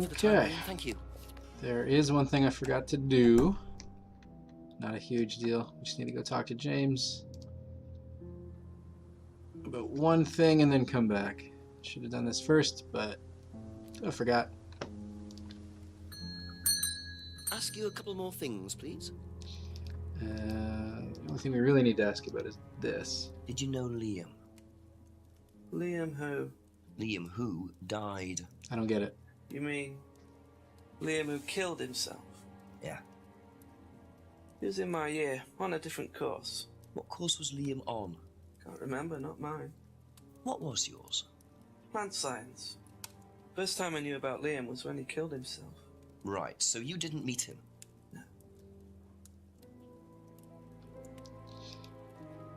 Okay. Thank you. There is one thing I forgot to do. Not a huge deal. We just need to go talk to James about one thing and then come back. Should have done this first, but I forgot. Ask you a couple more things, please. The only thing we really need to ask about is this. Did you know Liam? Liam who? Liam who died. I don't get it. You mean Liam who killed himself? Yeah. He was in my year, on a different course. What course was Liam on? Can't remember, not mine. What was yours? Plant science. First time I knew about Liam was when he killed himself. Right, so you didn't meet him? No.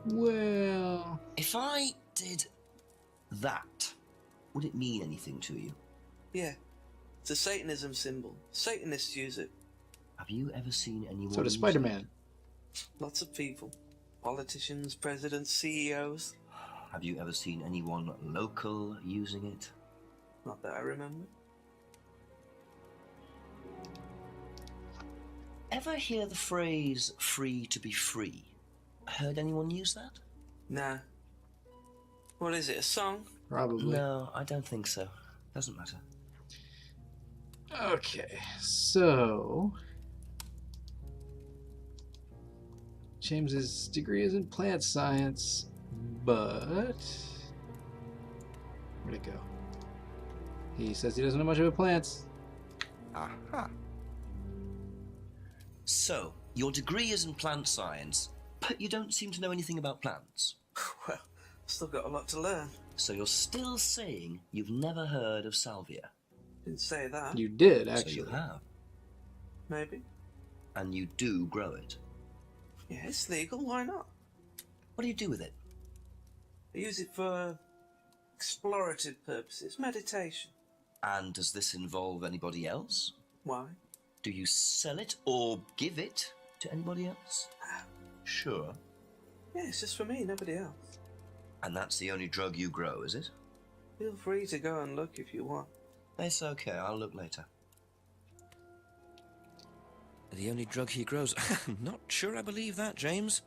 Well... If I did that, would it mean anything to you? Yeah. It's a Satanism symbol. Satanists use it. Have you ever seen anyone So does use Spider-Man. Lots of people. Politicians, presidents, CEOs. Have you ever seen anyone local using it? Not that I remember. Ever hear the phrase free to be free? Heard anyone use that? Nah. What is it, a song? Probably. No, I don't think so. Doesn't matter. Okay, so... James's degree is in plant science, but... Where'd it go? He says he doesn't know much about plants. Aha. So, your degree is in plant science, but you don't seem to know anything about plants. Well, still got a lot to learn. So you're still saying you've never heard of salvia? Didn't say that. You did, So actually. you have. Maybe. And you do grow it. Yeah, it's legal, why not? What do you do with it? I use it for explorative purposes, meditation. And does this involve anybody else? Why? Do you sell it or give it to anybody else? Sure. Yeah, it's just for me, nobody else. And that's the only drug you grow, is it? Feel free to go and look if you want. It's okay, I'll look later. The only drug he grows? I'm not sure I believe that, James.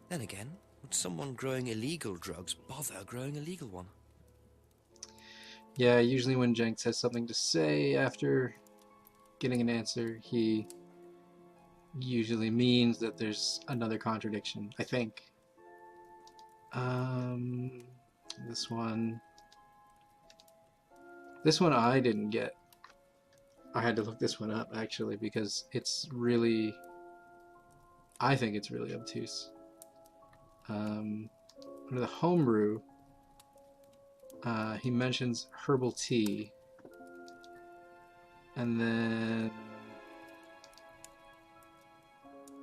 Then again, would someone growing illegal drugs bother growing a legal one? Yeah, usually when Jenks has something to say after getting an answer, he usually means that there's another contradiction, I think. This one I didn't get. I had to look this one up, actually, because it's really, I think it's really obtuse. Under the homebrew, he mentions herbal tea, and then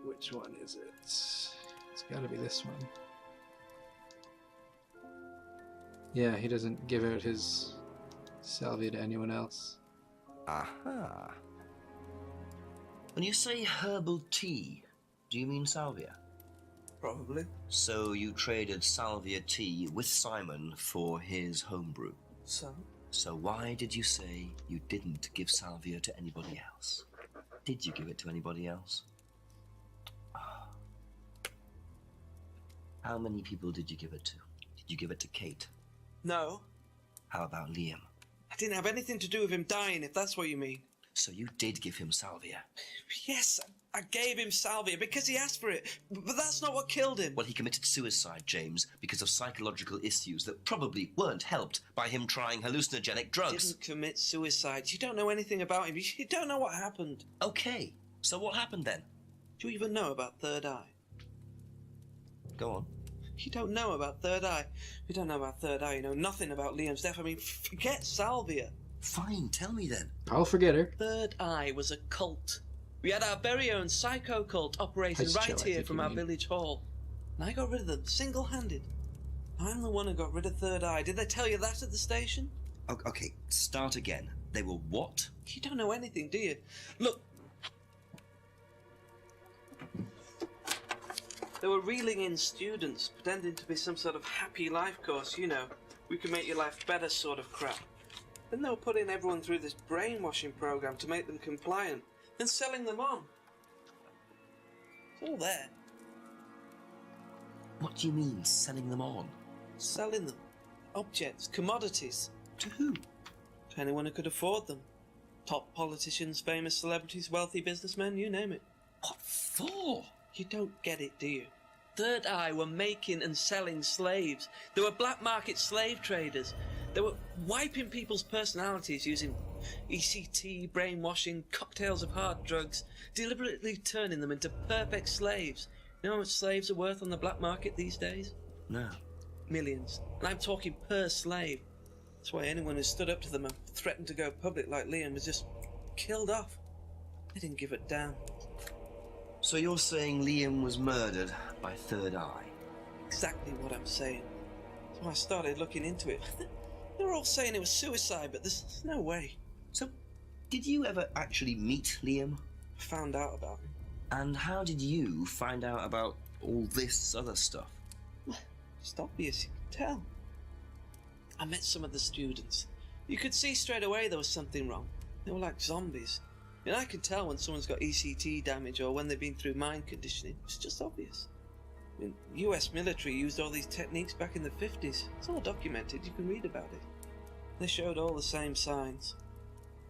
which one is it? It's got to be this one. Yeah, he doesn't give out his salvia to anyone else. Aha. When you say herbal tea, do you mean salvia? Probably. So you traded salvia tea with Simon for his homebrew. So? So why did you say you didn't give salvia to anybody else? Did you give it to anybody else? How many people did you give it to? Did you give it to Kate? No. How about Liam? I didn't have anything to do with him dying, if that's what you mean. So you did give him salvia? Yes, I gave him salvia because he asked for it, but that's not what killed him. Well, he committed suicide, James, because of psychological issues that probably weren't helped by him trying hallucinogenic drugs. Didn't commit suicide. You don't know anything about him. You don't know what happened. Okay, so what happened then? Do you even know about Third Eye? Go on. You don't know about Third Eye. You don't know about Third Eye. You know nothing about Liam's death. I mean, forget salvia. Fine, tell me then. I'll forget her. Third Eye was a cult. We had our very own psycho cult operating Ice right Chill, I here think from you our mean. village hall. And I got rid of them, single-handed. I'm the one who got rid of Third Eye. Did they tell you that at the station? Okay, start again. They were what? You don't know anything, do you? Look. They were reeling in students, pretending to be some sort of happy life course, you know. We can make your life better sort of crap. Then they were putting everyone through this brainwashing program to make them compliant, then selling them on. It's all there. What do you mean, selling them on? Selling them. Objects, commodities. To who? To anyone who could afford them. Top politicians, famous celebrities, wealthy businessmen, you name it. What for? You don't get it, do you? Third Eye were making and selling slaves. They were black market slave traders. They were wiping people's personalities using ECT, brainwashing, cocktails of hard drugs, deliberately turning them into perfect slaves. You know how much slaves are worth on the black market these days? No. Millions. And I'm talking per slave. That's why anyone who stood up to them and threatened to go public like Liam was just killed off. They didn't give it down. So you're saying Liam was murdered by Third Eye? Exactly what I'm saying. So I started looking into it. They were all saying it was suicide, but there's no way. So, did you ever actually meet Liam? I found out about him. And how did you find out about all this other stuff? Just obvious, you could tell. I met some of the students. You could see straight away there was something wrong. They were like zombies. And I could tell when someone's got ECT damage or when they've been through mind conditioning. It's just obvious. I mean, US military used all these techniques back in the 50s. It's all documented, you can read about it. They showed all the same signs.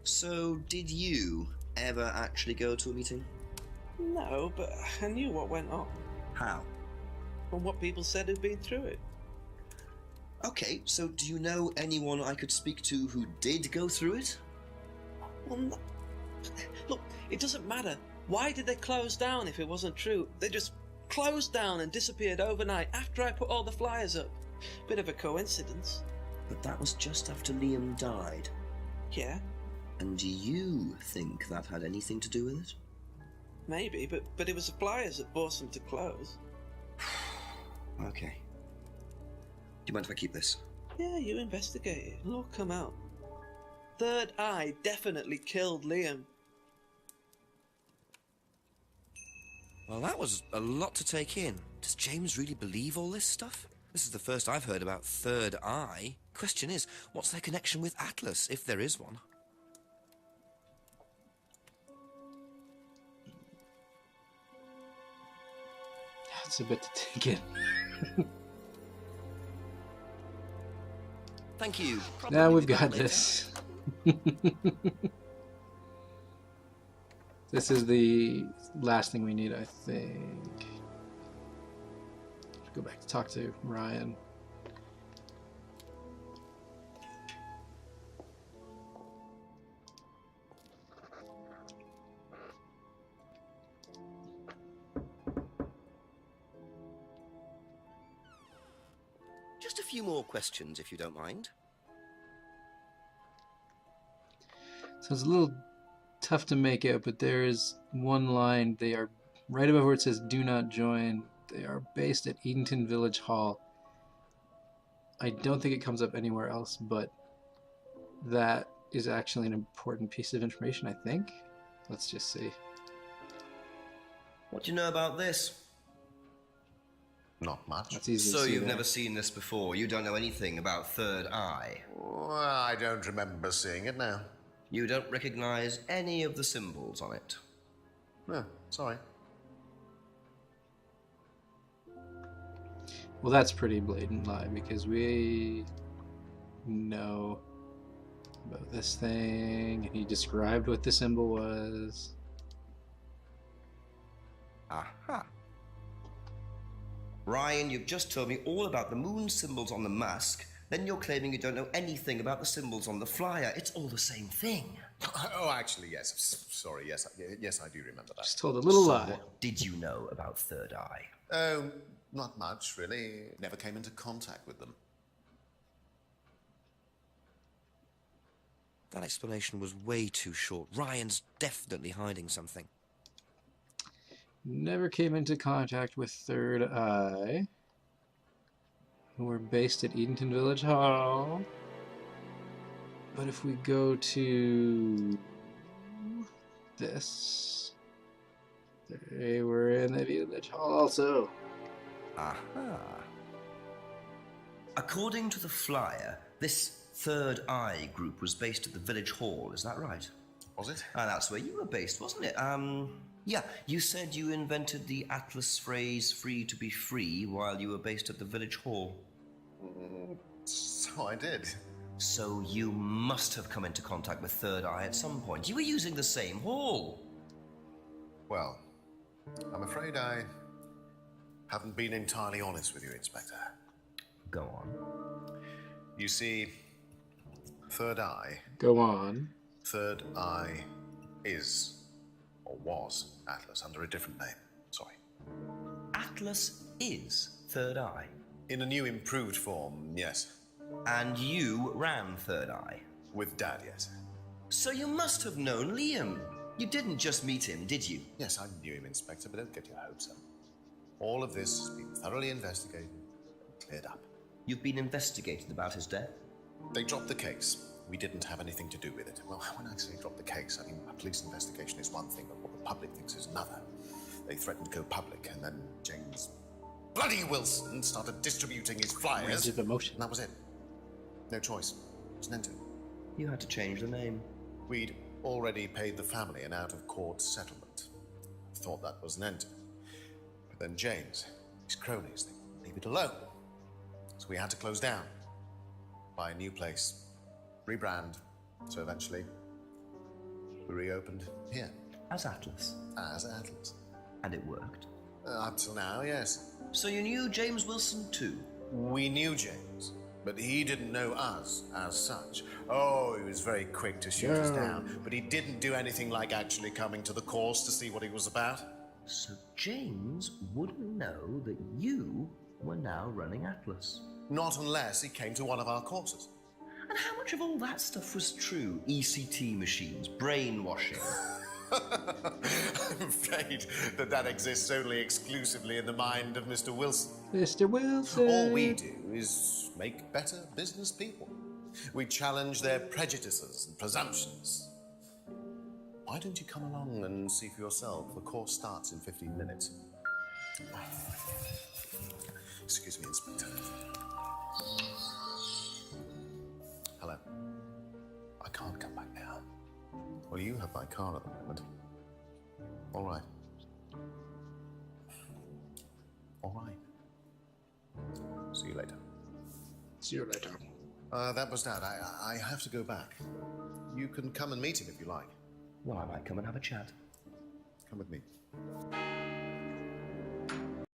So, did you ever actually go to a meeting? No, but I knew what went on. How? From what people said who'd been through it. Okay, so do you know anyone I could speak to who did go through it? Well, no. Look, it doesn't matter. Why did they close down if it wasn't true? They just closed down and disappeared overnight after I put all the flyers up. Bit of a coincidence. But that was just after Liam died. Yeah, And do you think that had anything to do with it? maybe, but it was the flyers that forced them to close. Okay. Do you mind if I keep this? Yeah, you investigate it. It'll all come out. Third Eye definitely killed Liam. Well, that was a lot to take in. Does James really believe all this stuff? This is the first I've heard about Third Eye. Question is, what's their connection with Atlas, if there is one? It's a bit to take in. Thank you. Now Probably we've be back got later. this. This is the last thing we need, I think. Go back to talk to Ryan. Just a few more questions, if you don't mind. So it's a little tough to make out, but there is one line. They are right above where it says "Do not join." They are based at Edenton Village Hall. I don't think it comes up anywhere else, but that is actually an important piece of information, I think. Let's just see. What do you know about this? Not much. That's easy So to see you've there. never seen this before. You don't know anything about Third Eye. Well, I don't remember seeing it now. You don't recognize any of the symbols on it. No, sorry. Well, that's pretty blatant lie, because we know about this thing, and he described what the symbol was. Aha. Ryan, you've just told me all about the moon symbols on the mask. Then you're claiming you don't know anything about the symbols on the flyer. It's all the same thing. Oh, actually, yes. Sorry, yes, yes, I do remember that. Just told a little So lie. what did you know about Third Eye? Oh, not much, really. Never came into contact with them. That explanation was way too short. Ryan's definitely hiding something. Never came into contact with Third Eye, who were based at Edenton Village Hall. But if we go to this, they were in the Village Hall also. Aha. According to the flyer, this Third Eye Group was based at the village hall, is that right? Was it? Ah, that's where you were based, wasn't it? Yeah, you said you invented the Atlas phrase free to be free while you were based at the village hall. So I did. So you must have come into contact with Third Eye at some point. You were using the same hall. Well, I'm afraid I haven't been entirely honest with you, Inspector. Go on. You see, Third Eye Go on. Third Eye is, or was, Atlas under a different name. Sorry. Atlas is Third Eye. In a new improved form, yes. And you ran Third Eye. With Dad, yes. So you must have known Liam. You didn't just meet him, did you? Yes, I knew him, Inspector, but don't get your hopes up. All of this has been thoroughly investigated and cleared up. You've been investigated about his death? They dropped the case. We didn't have anything to do with it. Well, when I say drop the case, I mean a police investigation is one thing, but what the public thinks is another. They threatened to go public, and then James bloody Wilson started distributing his flyers. Range of emotion. And that was it. No choice. It was an end to it. You had to change the name. We'd already paid the family an out-of-court settlement. Thought that was an end to it. But then James, his cronies, they wouldn't leave it alone. So we had to close down, buy a new place, rebrand. So eventually, we reopened here. As Atlas. As Atlas. And it worked. Up till now, yes. So you knew James Wilson too? We knew James, but he didn't know us as such. Oh, he was very quick to shoot us down, but he didn't do anything like actually coming to the course to see what he was about. So James wouldn't know that you were now running Atlas. Not unless he came to one of our courses. And how much of all that stuff was true? ECT machines, brainwashing. I'm afraid that exists only exclusively in the mind of Mr. Wilson. Mr. Wilson. All we do is make better business people. We challenge their prejudices and presumptions. Why don't you come along and see for yourself? The course starts in 15 minutes. Excuse me, Inspector. Hello. I can't come back now. Well, you have my car at the moment. All right. All right. See you later. See you later. That was Dad. I have to go back. You can come and meet him if you like. Well, I might come and have a chat. Come with me.